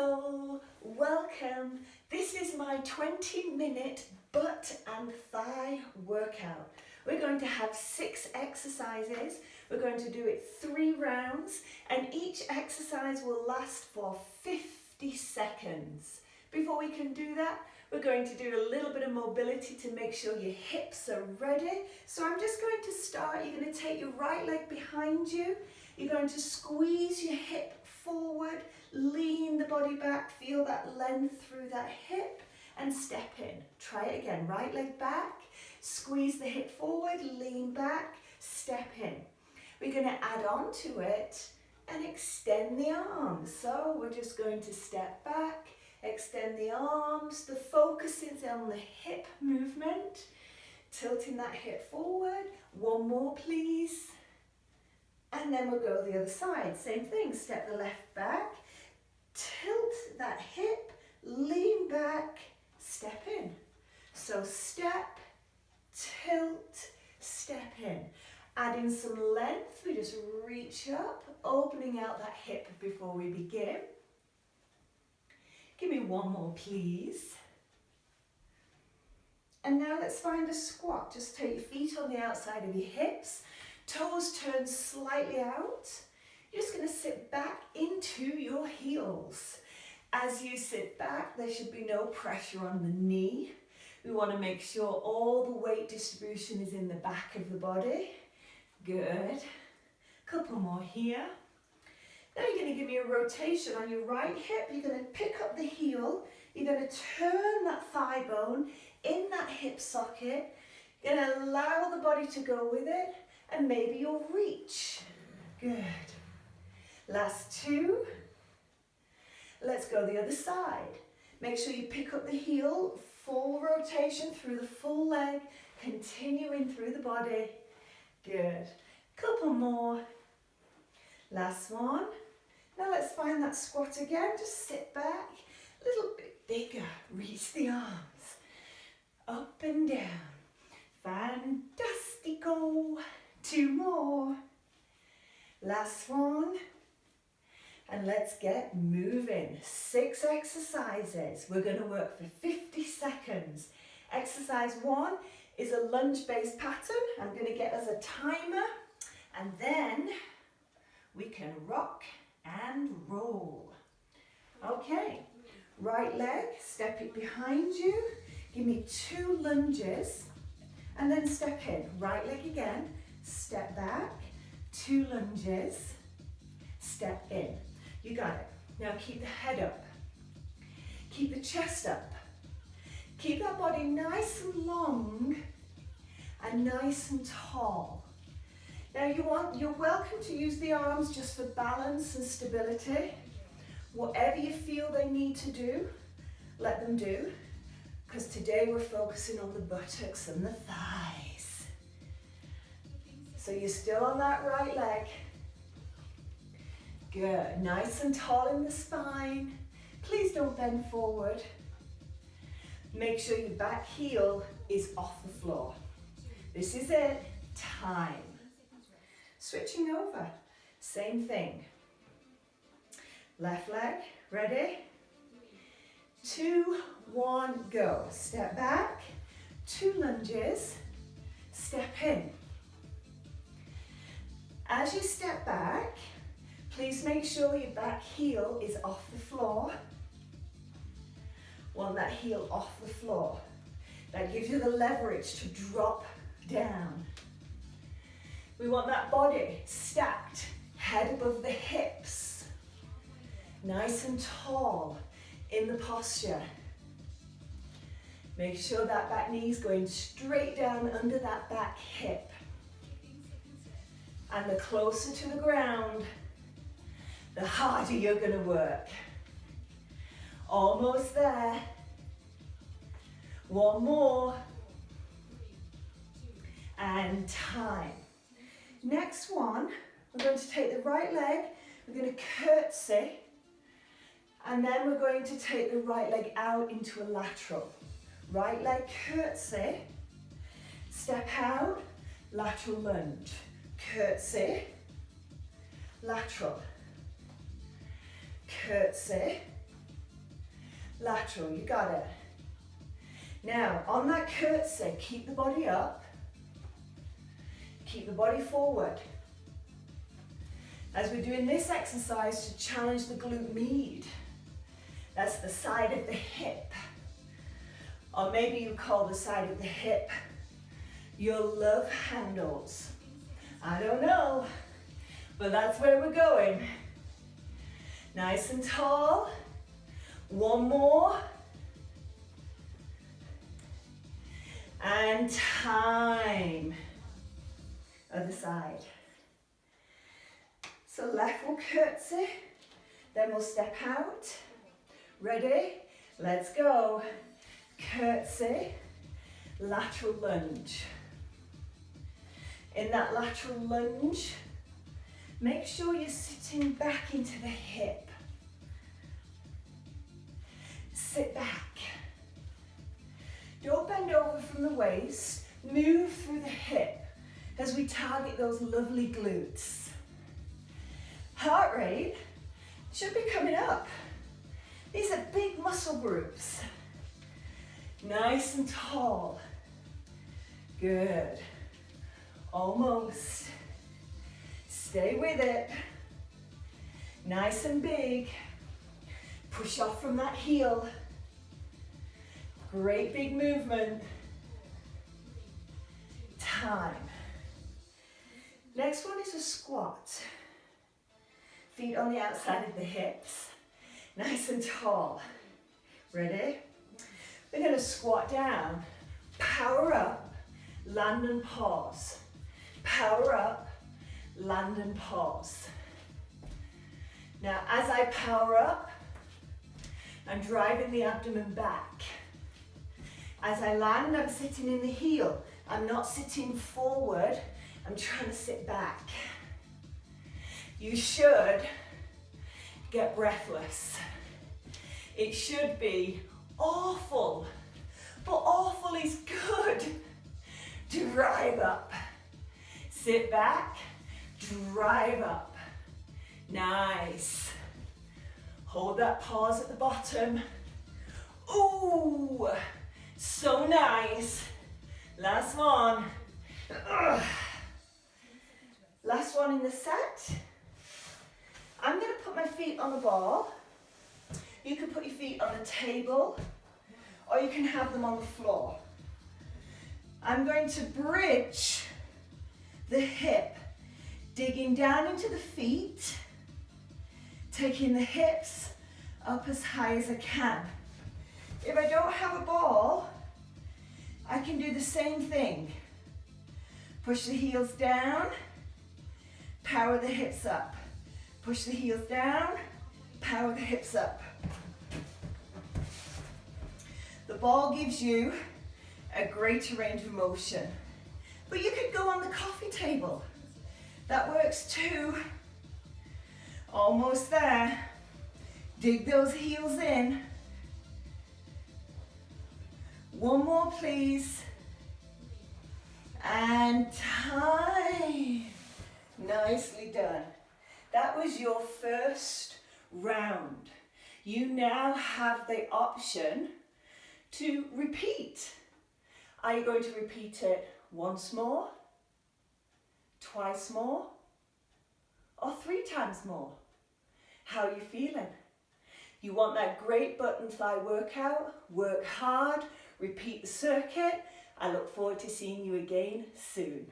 Hello, welcome. This is my 20-minute butt and thigh workout. We're going to have 6 exercises. We're going to do it 3 rounds and each exercise will last for 50 seconds. Before we can do that, we're going to do a little bit of mobility to make sure your hips are ready. So I'm just going to start. You're going to take your right leg behind you. You're going to squeeze your hip forward, lean the body back, feel that length through that hip and step in. Try it again, right leg back, squeeze the hip forward, lean back, step in. We're going to add on to it and extend the arms. So we're just going to step back, extend the arms. The focus is on the hip movement, tilting that hip forward. One more please. And then we'll go the other side. Same thing, step the left back, tilt that hip, lean back, step in. So step, tilt, step in. Add in some length, we just reach up, opening out that hip before we begin. Give me one more, please. And now let's find a squat. Just take your feet on the outside of your hips, toes turn slightly out. You're just going to sit back into your heels. As you sit back, there should be no pressure on the knee. We want to make sure all the weight distribution is in the back of the body. Good. Couple more here. Now you're going to give me a rotation on your right hip. You're going to pick up the heel. You're going to turn that thigh bone in that hip socket. You're going to allow the body to go with it. And maybe you'll reach. Good. Last 2. Let's go the other side. Make sure you pick up the heel, full rotation through the full leg, continuing through the body. Good. Couple more. Last one. Now let's find that squat again. Just sit back, a little bit bigger. Reach the arms. Up and down. Fantastico. 2 more. Last one. And let's get moving. 6 exercises. We're going to work for 50 seconds. Exercise 1 is a lunge-based pattern. I'm going to get us a timer. And then we can rock and roll. Okay. Right leg, step it behind you. Give me 2 lunges. And then step in. Right leg again. Step back, 2 lunges, step in. You got it. Now keep the head up. Keep the chest up. Keep that body nice and long and nice and tall. Now you're welcome to use the arms just for balance and stability. Whatever you feel they need to do, let them do. Because today we're focusing on the buttocks and the thighs. So you're still on that right leg. Good. Nice and tall in the spine. Please don't bend forward. Make sure your back heel is off the floor. This is it. Time. Switching over. Same thing. Left leg. Ready? 2, 1, go. Step back. 2 lunges. Step in. As you step back, please make sure your back heel is off the floor. Want that heel off the floor. That gives you the leverage to drop down. We want that body stacked, head above the hips. Nice and tall in the posture. Make sure that back knee is going straight down under that back hip. And the closer to the ground, the harder you're going to work. Almost there. 1 more. And time. Next one, we're going to take the right leg, we're going to curtsy, and then we're going to take the right leg out into a lateral. Right leg curtsy, step out, lateral lunge. Curtsy, lateral, curtsy, lateral, you got it. Now, on that curtsy, keep the body up, keep the body forward. As we're doing this exercise to challenge the glute med, that's the side of the hip, or maybe you call the side of the hip your love handles. I don't know, but that's where we're going. Nice and tall. One more. And time. Other side. So left will curtsy, then we'll step out. Ready? Let's go. Curtsy, lateral lunge. In that lateral lunge, make sure you're sitting back into the hip. Sit back. Don't bend over from the waist. Move through the hip as we target those lovely glutes. Heart rate should be coming up. These are big muscle groups. Nice and tall. Good. Almost. Stay with it. Nice and big. Push off from that heel. Great big movement. Time. Next one is a squat. Feet on the outside of the hips. Nice and tall. Ready? We're going to squat down. Power up. Land and pause. Power up. Land and pause. Now, as I power up, I'm driving the abdomen back. As I land, I'm sitting in the heel. I'm not sitting forward. I'm trying to sit back. You should get breathless. It should be awful, but awful is good. Drive up. Sit back, drive up. Nice. Hold that pause at the bottom. Ooh, so nice. Last one. Ugh. Last one in the set. I'm going to put my feet on the ball. You can put your feet on the table, or you can have them on the floor. I'm going to bridge the hip, digging down into the feet, taking the hips up as high as I can. If I don't have a ball, I can do the same thing. Push the heels down, power the hips up. Push the heels down, power the hips up. The ball gives you a greater range of motion. But you could go on the coffee table. That works too. Almost there. Dig those heels in. One more, please. And time. Nicely done. That was your first round. You now have the option to repeat. Are you going to repeat it once more, twice more, or 3 times more? How are you feeling? You want that great butt and thigh workout? Work hard, repeat the circuit. I look forward to seeing you again soon.